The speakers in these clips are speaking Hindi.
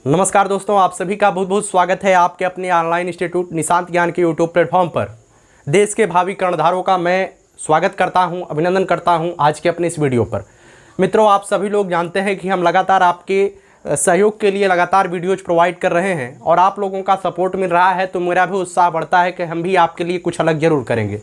नमस्कार दोस्तों, आप सभी का बहुत बहुत स्वागत है आपके अपने ऑनलाइन इंस्टीट्यूट निशांत ज्ञान के यूट्यूब प्लेटफॉर्म पर। देश के भावी कर्णधारों का मैं स्वागत करता हूं, अभिनंदन करता हूं आज के अपने इस वीडियो पर। मित्रों, आप सभी लोग जानते हैं कि हम लगातार आपके सहयोग के लिए लगातार वीडियोज प्रोवाइड कर रहे हैं और आप लोगों का सपोर्ट मिल रहा है तो मेरा भी उत्साह बढ़ता है कि हम भी आपके लिए कुछ अलग ज़रूर करेंगे।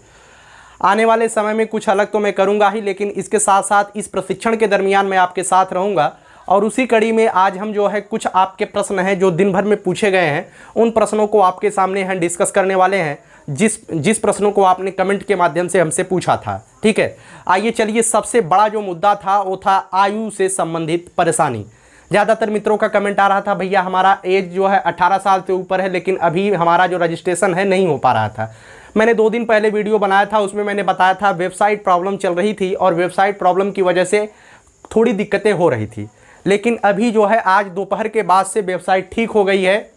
आने वाले समय में कुछ अलग तो मैं करूँगा ही, लेकिन इसके साथ साथ इस प्रशिक्षण के दरमियान मैं आपके साथ रहूँगा। और उसी कड़ी में आज हम जो है कुछ आपके प्रश्न हैं जो दिन भर में पूछे गए हैं, उन प्रश्नों को आपके सामने हम डिस्कस करने वाले हैं जिस प्रश्नों को आपने कमेंट के माध्यम से हमसे पूछा था। ठीक है, आइए चलिए, सबसे बड़ा जो मुद्दा था वो था आयु से संबंधित परेशानी। ज़्यादातर मित्रों का कमेंट आ रहा था, भैया हमारा एज जो है 18 साल से ऊपर है, लेकिन अभी हमारा जो रजिस्ट्रेशन है नहीं हो पा रहा था। मैंने 2 दिन पहले वीडियो बनाया था, उसमें मैंने बताया था वेबसाइट प्रॉब्लम चल रही थी और वेबसाइट प्रॉब्लम की वजह से थोड़ी दिक्कतें हो रही थी, लेकिन अभी जो है आज दोपहर के बाद से वेबसाइट ठीक हो गई है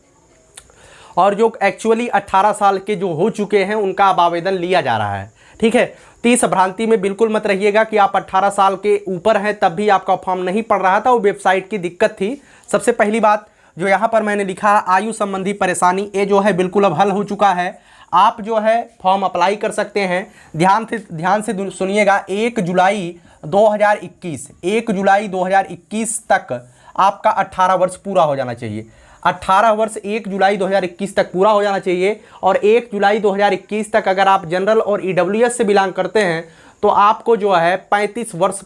और जो एक्चुअली 18 साल के जो हो चुके हैं उनका अब आवेदन लिया जा रहा है। ठीक है, तो इस भ्रांति में बिल्कुल मत रहिएगा कि आप 18 साल के ऊपर हैं तब भी आपका फॉर्म नहीं पड़ रहा था, वो वेबसाइट की दिक्कत थी। सबसे पहली बात जो यहाँ पर मैंने लिखा है आयु संबंधी परेशानी, ये जो है बिल्कुल अब हल हो चुका है। आप जो है फॉर्म अप्लाई कर सकते हैं। ध्यान से सुनिएगा, 1 जुलाई 2021 तक आपका 18 वर्ष पूरा हो जाना चाहिए। 18 वर्ष 1 जुलाई 2021 तक पूरा हो जाना चाहिए और 1 जुलाई 2021 तक अगर आप जनरल और ईडब्ल्यूएस से बिलोंग करते हैं तो आपको जो है 35 वर्ष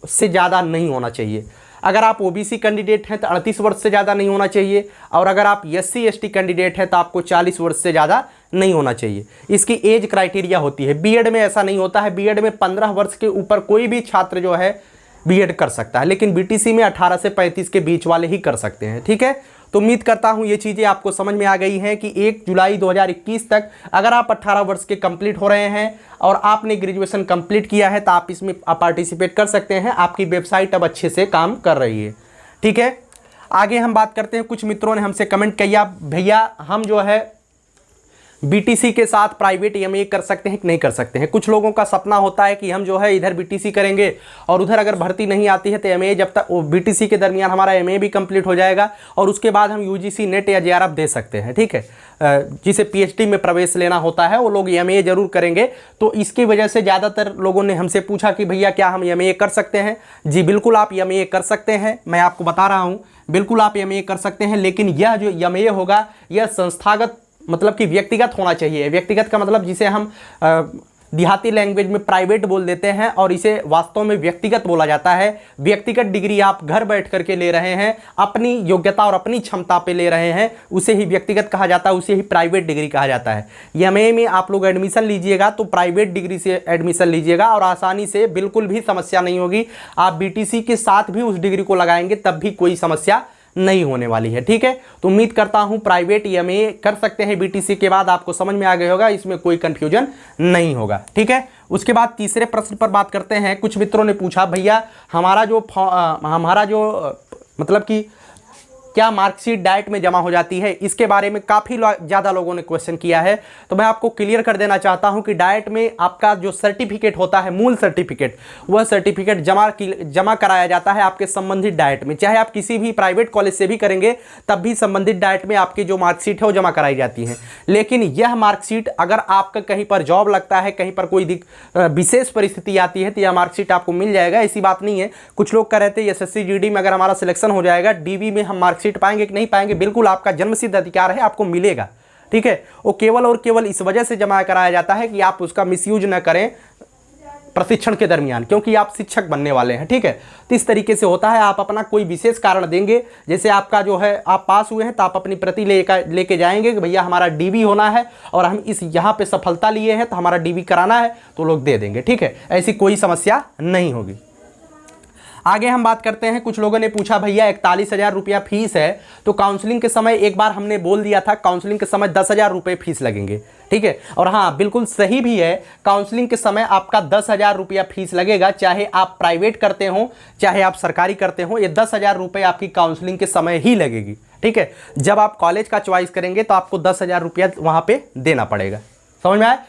से ज़्यादा नहीं होना चाहिए। अगर आप ओबीसी कैंडिडेट हैं तो 38 वर्ष से ज़्यादा नहीं होना चाहिए और अगर आप एससी एसटी कैंडिडेट हैं तो आपको 40 वर्ष से ज़्यादा नहीं होना चाहिए। इसकी एज क्राइटेरिया होती है। बीएड में ऐसा नहीं होता है, बीएड में 15 वर्ष के ऊपर कोई भी छात्र जो है बीएड कर सकता है, लेकिन बीटीसी में 18 से 35 के बीच वाले ही कर सकते हैं। ठीक है, तो उम्मीद करता हूं ये चीज़ें आपको समझ में आ गई हैं कि 1 जुलाई 2021 तक अगर आप 18 वर्ष के कंप्लीट हो रहे हैं और आपने ग्रेजुएशन कंप्लीट किया है तो आप इसमें पार्टिसिपेट कर सकते हैं। आपकी वेबसाइट अब अच्छे से काम कर रही है। ठीक है, आगे हम बात करते हैं। कुछ मित्रों ने हमसे कमेंट किया, भैया हम जो है बीटीसी के साथ प्राइवेट एमए कर सकते हैं कि नहीं कर सकते हैं। कुछ लोगों का सपना होता है कि हम जो है इधर बीटीसी करेंगे और उधर अगर भर्ती नहीं आती है तो एमए, जब तक बीटीसी के दरमियान हमारा एमए भी कंप्लीट हो जाएगा और उसके बाद हम यूजीसी नेट या जेआरएफ दे सकते हैं। ठीक है, जिसे पीएचडी में प्रवेश लेना होता है वो लोग एमए जरूर करेंगे। तो इसकी वजह से ज़्यादातर लोगों ने हमसे पूछा कि भैया क्या हम एमए कर सकते हैं। जी बिल्कुल, आप एमए कर सकते हैं। मैं आपको बता रहा हूँ, बिल्कुल आप एमए कर सकते हैं, लेकिन यह जो एमए होगा यह संस्थागत मतलब कि व्यक्तिगत होना चाहिए। व्यक्तिगत का मतलब जिसे हम देहाती लैंग्वेज में प्राइवेट बोल देते हैं और इसे वास्तव में व्यक्तिगत बोला जाता है। व्यक्तिगत डिग्री आप घर बैठ करके ले रहे हैं, अपनी योग्यता और अपनी क्षमता पे ले रहे हैं, उसे ही व्यक्तिगत कहा जाता है, उसे ही प्राइवेट डिग्री कहा जाता है। एमए में आप लोग एडमिशन लीजिएगा तो प्राइवेट डिग्री से एडमिशन लीजिएगा और आसानी से, बिल्कुल भी समस्या नहीं होगी। आप बीटीसी के साथ भी उस डिग्री को लगाएंगे तब भी कोई समस्या नहीं होने वाली है। ठीक है, तो उम्मीद करता हूं प्राइवेट एमए कर सकते हैं बीटीसी के बाद। आपको समझ में आ गया होगा, इसमें कोई कंफ्यूजन नहीं होगा। ठीक है, उसके बाद तीसरे प्रश्न पर बात करते हैं। कुछ मित्रों ने पूछा, भैया हमारा जो मतलब कि क्या मार्कशीट डाइट में जमा हो जाती है, इसके बारे में काफ़ी ज़्यादा लोगों ने क्वेश्चन किया है। तो मैं आपको क्लियर कर देना चाहता हूं कि डाइट में आपका जो सर्टिफिकेट होता है, मूल सर्टिफिकेट, वह सर्टिफिकेट जमा कराया जाता है आपके संबंधित डाइट में। चाहे आप किसी भी प्राइवेट कॉलेज से भी करेंगे तब भी संबंधित डाइट में आपकी जो मार्कशीट है वो जमा कराई जाती है। लेकिन यह मार्कशीट अगर आपका कहीं पर जॉब लगता है, कहीं पर कोई विशेष परिस्थिति आती है तो यह मार्कशीट आपको मिल जाएगा, ऐसी बात नहीं है। कुछ लोग कह रहे थे एसएससी जीडी में अगर हमारा सिलेक्शन हो जाएगा, डीवी में हम मार्कशीट पाएंगे कि नहीं पाएंगे। बिल्कुल आपका जन्मसिद्ध अधिकार है, आपको मिलेगा। ठीक है, वो केवल और केवल इस वजह से जमा कराया जाता है कि आप उसका मिसयूज न करें प्रशिक्षण के दरमियान, क्योंकि आप शिक्षक बनने वाले हैं। ठीक है, तो इस तरीके से होता है। आप अपना कोई विशेष कारण देंगे, जैसे आपका जो है आप पास हुए हैं तो आप अपनी प्रति लेके जाएंगे कि भैया हमारा डीवी होना है और हम इस यहाँ पे सफलता लिए हैं तो हमारा डीवी कराना है, तो लोग दे देंगे। ठीक है, ऐसी कोई समस्या नहीं होगी। आगे हम बात करते हैं। कुछ लोगों ने पूछा, भैया 41,000 रुपया फीस है, तो काउंसलिंग के समय एक बार हमने बोल दिया था काउंसलिंग के समय 10,000 रुपये फीस लगेंगे। ठीक है, और हाँ बिल्कुल सही भी है, काउंसलिंग के समय आपका 10,000 रुपया फीस लगेगा, चाहे आप प्राइवेट करते हो चाहे आप सरकारी करते हो, ये 10,000 रुपये आपकी काउंसलिंग के समय ही लगेगी। ठीक है, जब आप कॉलेज का चॉइस करेंगे तो आपको 10,000 रुपया वहाँ पर देना पड़ेगा। समझ में आया?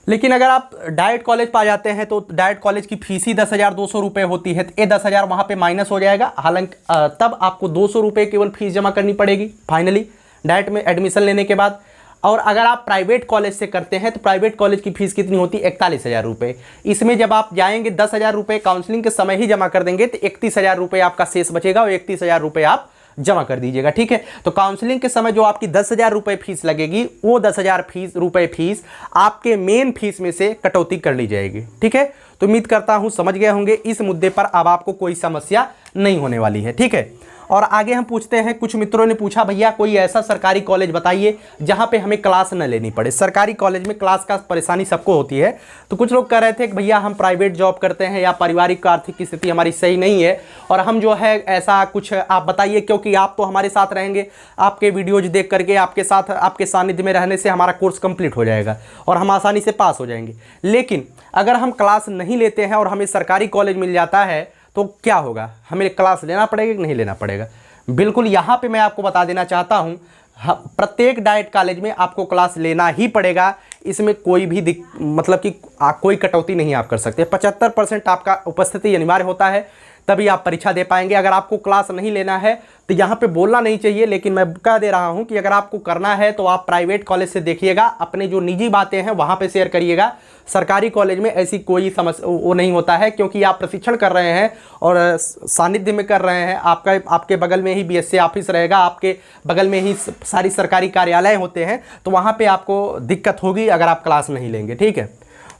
लेकिन अगर आप डाइट कॉलेज पा जाते हैं तो डाइट कॉलेज की फीस ही 10,200 रुपये होती है, तो ये 10,000 वहाँ पे माइनस हो जाएगा। हालांकि तब आपको 200 रुपये केवल फीस जमा करनी पड़ेगी फाइनली डाइट में एडमिशन लेने के बाद। और अगर आप प्राइवेट कॉलेज से करते हैं तो प्राइवेट कॉलेज की फीस कितनी होती है? 41,000 रुपये। इसमें जब आप जाएंगे 10,000 रुपये काउंसलिंग के समय ही जमा कर देंगे तो 31,000 रुपये आपका शेष बचेगा और 31,000 रुपये आप जमा कर दीजिएगा, ठीक है। तो काउंसलिंग के समय जो आपकी 10,000 रुपये फीस लगेगी, वो 10,000 रुपये फीस आपके मेन फीस में से कटौती कर ली जाएगी, ठीक है। तो उम्मीद करता हूं समझ गए होंगे, इस मुद्दे पर अब आपको कोई समस्या नहीं होने वाली है, ठीक है। और आगे हम पूछते हैं, कुछ मित्रों ने पूछा भैया कोई ऐसा सरकारी कॉलेज बताइए जहां पे हमें क्लास न लेनी पड़े। सरकारी कॉलेज में क्लास का परेशानी सबको होती है, तो कुछ लोग कह रहे थे कि भैया हम प्राइवेट जॉब करते हैं या पारिवारिक आर्थिक स्थिति हमारी सही नहीं है और हम जो है ऐसा कुछ आप बताइए, क्योंकि आप तो हमारे साथ रहेंगे, आपके वीडियोज देख करके आपके साथ आपके सानिध्य में रहने से हमारा कोर्स कंप्लीट हो जाएगा और हम आसानी से पास हो जाएंगे। लेकिन अगर हम क्लास नहीं लेते हैं और हमें सरकारी कॉलेज मिल जाता है तो क्या होगा? हमें क्लास लेना पड़ेगा कि नहीं लेना पड़ेगा? बिल्कुल, यहाँ पे मैं आपको बता देना चाहता हूँ, प्रत्येक डाइट कॉलेज में आपको क्लास लेना ही पड़ेगा। इसमें कोई भी मतलब कि कोई कटौती नहीं आप कर सकते। 75% आपका उपस्थिति अनिवार्य होता है, तभी आप परीक्षा दे पाएंगे। अगर आपको क्लास नहीं लेना है तो यहाँ पे बोलना नहीं चाहिए, लेकिन मैं कह दे रहा हूँ कि अगर आपको करना है तो आप प्राइवेट कॉलेज से देखिएगा, अपने जो निजी बातें हैं वहाँ पे शेयर करिएगा। सरकारी कॉलेज में ऐसी कोई समस्या वो नहीं होता है, क्योंकि आप प्रशिक्षण कर रहे हैं और सानिध्य में कर रहे हैं। आपके बगल में ही बीएससी ऑफिस रहेगा, आपके बगल में ही सारी सरकारी कार्यालय होते हैं, तो वहाँ पर आपको दिक्कत होगी अगर आप क्लास नहीं लेंगे, ठीक है।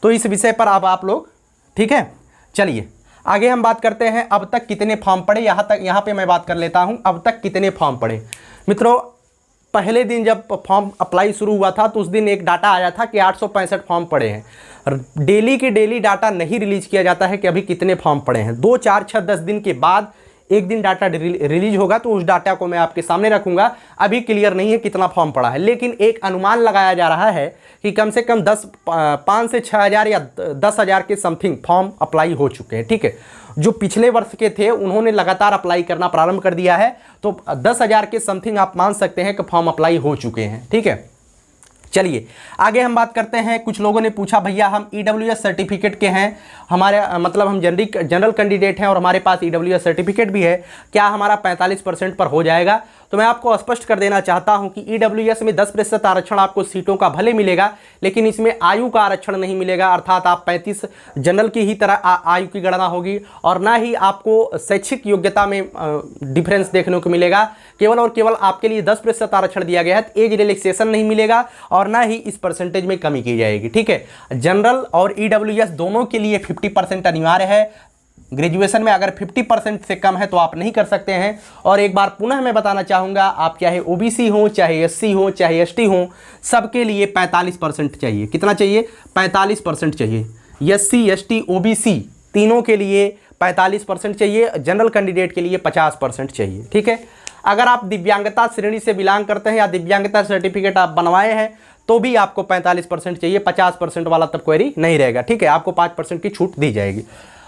तो इस विषय पर अब आप लोग, ठीक है, चलिए आगे हम बात करते हैं। अब तक कितने फॉर्म पड़े, यहाँ पे मैं बात कर लेता हूँ। अब तक कितने फॉर्म पड़े मित्रों? पहले दिन जब फॉर्म अप्लाई शुरू हुआ था तो उस दिन एक डाटा आया था कि 865 फॉर्म पड़े हैं। डेली के डेली डाटा नहीं रिलीज किया जाता है कि अभी कितने फॉर्म पड़े हैं। 2, 4, 6, 10 दिन के बाद एक दिन डाटा रिलीज होगा तो उस डाटा को मैं आपके सामने रखूंगा। अभी क्लियर नहीं है कितना फॉर्म पड़ा है, लेकिन एक अनुमान लगाया जा रहा है कि कम से कम 5 से 6,000 या 10,000 के समथिंग फॉर्म अप्लाई हो चुके हैं, ठीक है। जो पिछले वर्ष के थे उन्होंने लगातार अप्लाई करना प्रारंभ कर दिया है, तो 10,000 के समथिंग आप मान सकते हैं कि फॉर्म अप्लाई हो चुके हैं, ठीक है। चलिए आगे हम बात करते हैं। कुछ लोगों ने पूछा भैया हम ईडब्ल्यूएस सर्टिफिकेट के हैं, हमारे मतलब हम जनरल कैंडिडेट हैं और हमारे पास ईडब्ल्यूएस सर्टिफिकेट भी है, क्या हमारा 45% पर हो जाएगा? तो मैं आपको स्पष्ट कर देना चाहता हूं कि ईडब्ल्यूएस में 10% आरक्षण आपको सीटों का भले मिलेगा, लेकिन इसमें आयु का आरक्षण नहीं मिलेगा। अर्थात आप 35 जनरल की ही तरह आयु की गणना होगी और ना ही आपको शैक्षिक योग्यता में डिफरेंस देखने को मिलेगा। केवल और केवल आपके लिए 10% आरक्षण दिया गया है, एज रिलैक्सेशन नहीं मिलेगा और ना ही इस परसेंटेज में कमी की जाएगी, ठीक है। जनरल और ईडब्ल्यूएस दोनों के लिए 50% अनिवार्य है। ग्रेजुएशन में अगर 50% से कम है तो आप नहीं कर सकते हैं। और एक बार पुनः मैं बताना चाहूँगा, आप चाहे ओबीसी हो, चाहे एससी हो, चाहे एसटी हो, सबके लिए 45% चाहिए। कितना चाहिए? 45% चाहिए। एससी, एसटी, ओबीसी तीनों के लिए 45% चाहिए। जनरल कैंडिडेट के लिए 50% चाहिए, ठीक है। अगर आप दिव्यांगता श्रेणी से बिलोंग करते हैं या दिव्यांगता सर्टिफिकेट आप बनवाए हैं तो भी आपको 45% चाहिए। 50% वाला तब क्वेरी नहीं रहेगा, ठीक है। आपको 5% की छूट दी जाएगी।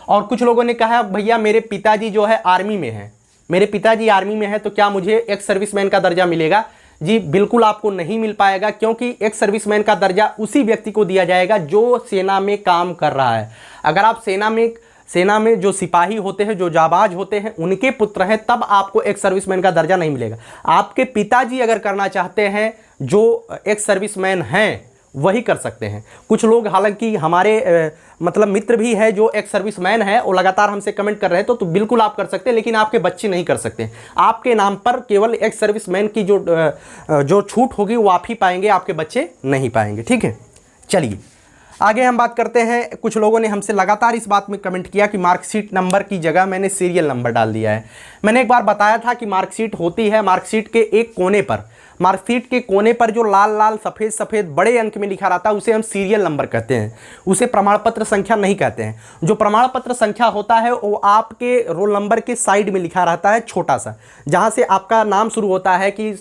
और कुछ लोगों ने कहा भैया मेरे पिताजी जो है आर्मी में है, मेरे पिताजी आर्मी में है, तो क्या मुझे एक्स सर्विसमैन का दर्जा मिलेगा? जी बिल्कुल आपको नहीं मिल पाएगा, क्योंकि एक्स सर्विसमैन का दर्जा उसी व्यक्ति को दिया जाएगा जो सेना में काम कर रहा है। अगर आप सेना में जो सिपाही होते हैं, जो जाबाज होते हैं, उनके पुत्र हैं, तब आपको एक्स सर्विसमैन का दर्जा नहीं मिलेगा। आपके पिताजी अगर करना चाहते हैं, जो एक्स सर्विसमैन हैं वही कर सकते हैं। कुछ लोग, हालांकि हमारे मतलब मित्र भी है जो एक्स सर्विसमैन है, वो लगातार हमसे कमेंट कर रहे हैं, तो बिल्कुल आप कर सकते हैं, लेकिन आपके बच्चे नहीं कर सकते। आपके नाम पर केवल एक्स सर्विसमैन की जो छूट होगी वो आप ही पाएंगे, आपके बच्चे नहीं पाएंगे, ठीक है। चलिए आगे हम बात करते हैं। कुछ लोगों ने हमसे लगातार इस बात में कमेंट किया कि मार्कशीट नंबर की जगह मैंने सीरियल नंबर डाल दिया है। मैंने एक बार बताया था कि मार्कशीट होती है, मार्कशीट के एक कोने पर, मार्कशीट के कोने पर जो लाल लाल सफ़ेद सफ़ेद बड़े अंक में लिखा रहता है उसे हम सीरियल नंबर कहते हैं, उसे प्रमाण पत्र संख्या नहीं कहते हैं। जो प्रमाण पत्र संख्या होता है वो आपके रोल नंबर के साइड में लिखा रहता है, छोटा सा, जहाँ से आपका नाम शुरू होता है कि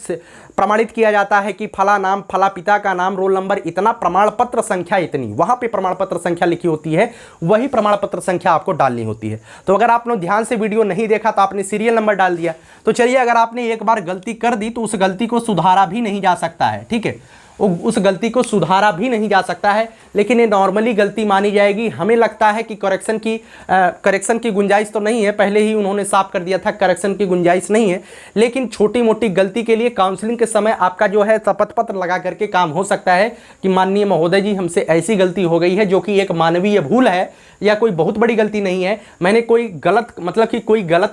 प्रमाणित किया जाता है कि फला नाम, फला पिता का नाम, रोल नंबर इतना, प्रमाण पत्र संख्या इतनी, वहाँ पे प्रमाण पत्र संख्या लिखी होती है, वही प्रमाण पत्र संख्या आपको डालनी होती है। तो अगर आपने ध्यान से वीडियो नहीं देखा तो आपने सीरियल नंबर डाल दिया, तो चलिए अगर आपने एक बार गलती कर दी तो उस गलती को सुधारा भी नहीं जा सकता है, ठीक है। उस गलती को सुधारा भी नहीं जा सकता है, लेकिन ये नॉर्मली गलती मानी जाएगी। हमें लगता है कि करेक्शन की गुंजाइश तो नहीं है, पहले ही उन्होंने साफ कर दिया था करेक्शन की गुंजाइश नहीं है, लेकिन छोटी मोटी गलती के लिए काउंसलिंग के समय आपका जो है शपथ पत्र लगा करके काम हो सकता है कि माननीय महोदय जी हमसे ऐसी गलती हो गई है जो कि एक मानवीय भूल है या कोई बहुत बड़ी गलती नहीं है, मैंने कोई गलत मतलब कि कोई गलत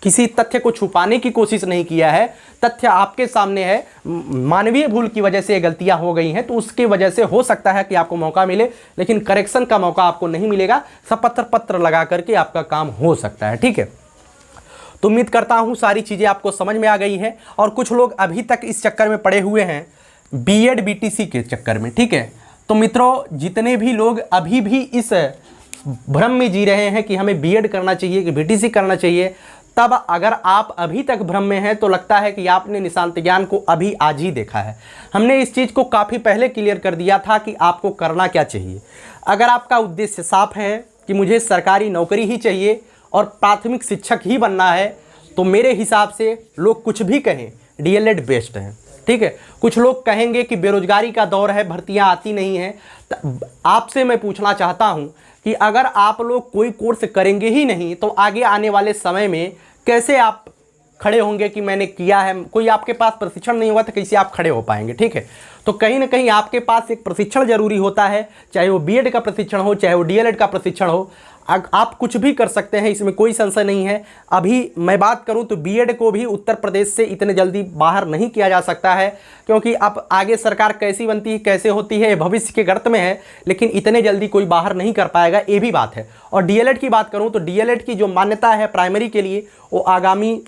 किसी तथ्य को छुपाने की कोशिश नहीं किया है, तथ्य आपके सामने है, मानवीय भूल की वजह से ये गलतियां हो गई हैं, तो उसके वजह से हो सकता है कि आपको मौका मिले, लेकिन करेक्शन का मौका आपको नहीं मिलेगा। शपथ पत्र लगा करके आपका काम हो सकता है, ठीक है। तो उम्मीद करता हूं सारी चीज़ें आपको समझ में आ गई है। और कुछ लोग अभी तक इस चक्कर में पड़े हुए हैं बीएड बीटीसी के चक्कर में, ठीक है। तो मित्रों, जितने भी लोग अभी भी इस भ्रम में जी रहे हैं कि हमें बीएड करना चाहिए कि बीटीसी करना चाहिए, तब अगर आप अभी तक भ्रम में हैं तो लगता है कि आपने निशांत ज्ञान को अभी आज ही देखा है। हमने इस चीज़ को काफ़ी पहले क्लियर कर दिया था कि आपको करना क्या चाहिए। अगर आपका उद्देश्य साफ है कि मुझे सरकारी नौकरी ही चाहिए और प्राथमिक शिक्षक ही बनना है, तो मेरे हिसाब से लोग कुछ भी कहें, डीएलएड बेस्ट है, ठीक है। कुछ लोग कहेंगे कि बेरोजगारी का दौर है, भर्तियां आती नहीं हैं। आपसे मैं पूछना चाहता हूं कि अगर आप लोग कोई कोर्स करेंगे ही नहीं तो आगे आने वाले समय में कैसे आप खड़े होंगे कि मैंने किया है। कोई आपके पास प्रशिक्षण नहीं होगा तो कैसे आप खड़े हो पाएंगे, ठीक है। तो कहीं ना कहीं आपके पास एक प्रशिक्षण जरूरी होता है, चाहे वो बीएड का प्रशिक्षण हो, चाहे वो डीएलएड का प्रशिक्षण हो। आप कुछ भी कर सकते हैं, इसमें कोई संशय नहीं है। अभी मैं बात करूं तो बीएड को भी उत्तर प्रदेश से इतने जल्दी बाहर नहीं किया जा सकता है, क्योंकि अब आगे सरकार कैसी बनती है कैसे होती है भविष्य के गर्त में है, लेकिन इतने जल्दी कोई बाहर नहीं कर पाएगा, ये भी बात है। और डीएलएड की बात करूं तो डीएलएड की जो मान्यता है प्राइमरी के लिए, वो आगामी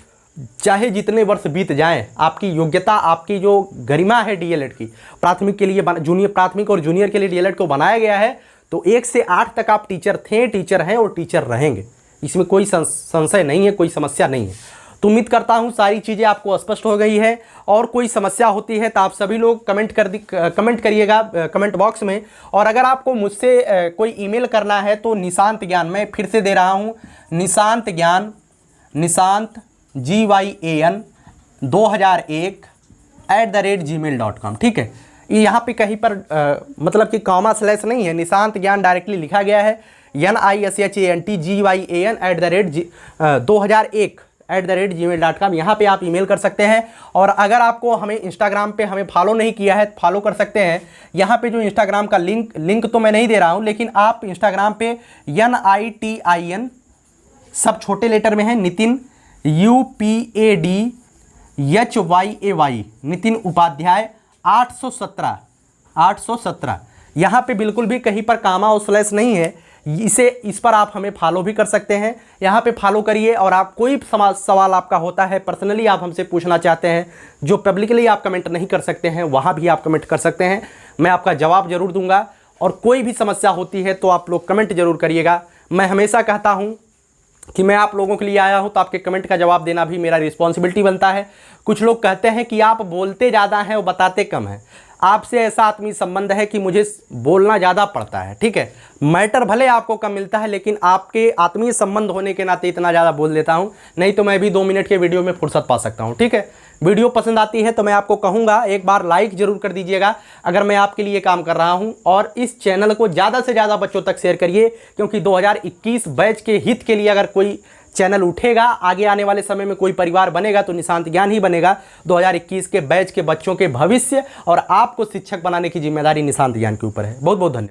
चाहे जितने वर्ष बीत जाएं, आपकी योग्यता, आपकी जो गरिमा है डीएलएड की, प्राथमिक के लिए जूनियर, प्राथमिक और जूनियर के लिए डीएलएड को बनाया गया है, तो 1 से 8 तक आप टीचर थे, टीचर हैं और टीचर रहेंगे। इसमें कोई संशय नहीं है, कोई समस्या नहीं है। तो उम्मीद करता हूं सारी चीज़ें आपको स्पष्ट हो गई है। और कोई समस्या होती है तो आप सभी लोग कमेंट करिएगा कमेंट बॉक्स में। और अगर आपको मुझसे कोई ईमेल करना है तो निशांत ज्ञान, मैं फिर से दे रहा हूँ, निशांत ज्ञान, निशांत GYAN 2001@gmail.com, ठीक है। यहाँ पे कहीं पर मतलब कि कॉमा स्लैश नहीं है, निशांत ज्ञान डायरेक्टली लिखा गया है, NISHANTGYAN@2001@gmail.com। यहाँ पे आप ईमेल कर सकते हैं। और अगर आपको हमें इंस्टाग्राम पे हमें फॉलो नहीं किया है, फॉलो कर सकते हैं। यहाँ पे जो इंस्टाग्राम का लिंक तो मैं नहीं दे रहा हूँ, लेकिन आप इंस्टाग्राम पे NITIN सब छोटे लेटर में है, नितिन UPADHYAY, नितिन उपाध्याय 817 यहाँ पे बिल्कुल भी कहीं पर कामा और स्लैश नहीं है। इस पर आप हमें फॉलो भी कर सकते हैं, यहाँ पे फॉलो करिए। और आप कोई सवाल आपका होता है, पर्सनली आप हमसे पूछना चाहते हैं, जो पब्लिकली आप कमेंट नहीं कर सकते हैं, वहाँ भी आप कमेंट कर सकते हैं, मैं आपका जवाब जरूर दूंगा। और कोई भी समस्या होती है तो आप लोग कमेंट जरूर करिएगा। मैं हमेशा कहता हूँ कि मैं आप लोगों के लिए आया हूं, तो आपके कमेंट का जवाब देना भी मेरा रिस्पॉन्सिबिलिटी बनता है। कुछ लोग कहते हैं कि आप बोलते ज़्यादा हैं और बताते कम हैं। आपसे ऐसा आत्मीय संबंध है कि मुझे बोलना ज़्यादा पड़ता है, ठीक है। मैटर भले आपको कम मिलता है, लेकिन आपके आत्मीय संबंध होने के नाते इतना ज़्यादा बोल देता हूँ, नहीं तो मैं भी 2 मिनट के वीडियो में फुर्सत पा सकता हूँ, ठीक है। वीडियो पसंद आती है तो मैं आपको कहूँगा एक बार लाइक ज़रूर कर दीजिएगा अगर मैं आपके लिए काम कर रहा हूँ। और इस चैनल को ज़्यादा से ज़्यादा बच्चों तक शेयर करिए, क्योंकि 2021 बैच के हित के लिए अगर कोई चैनल उठेगा, आगे आने वाले समय में कोई परिवार बनेगा तो निशांत ज्ञान ही बनेगा। 2021 के बैच के बच्चों के भविष्य और आपको शिक्षक बनाने की जिम्मेदारी निशांत ज्ञान के ऊपर है। बहुत बहुत धन्यवाद।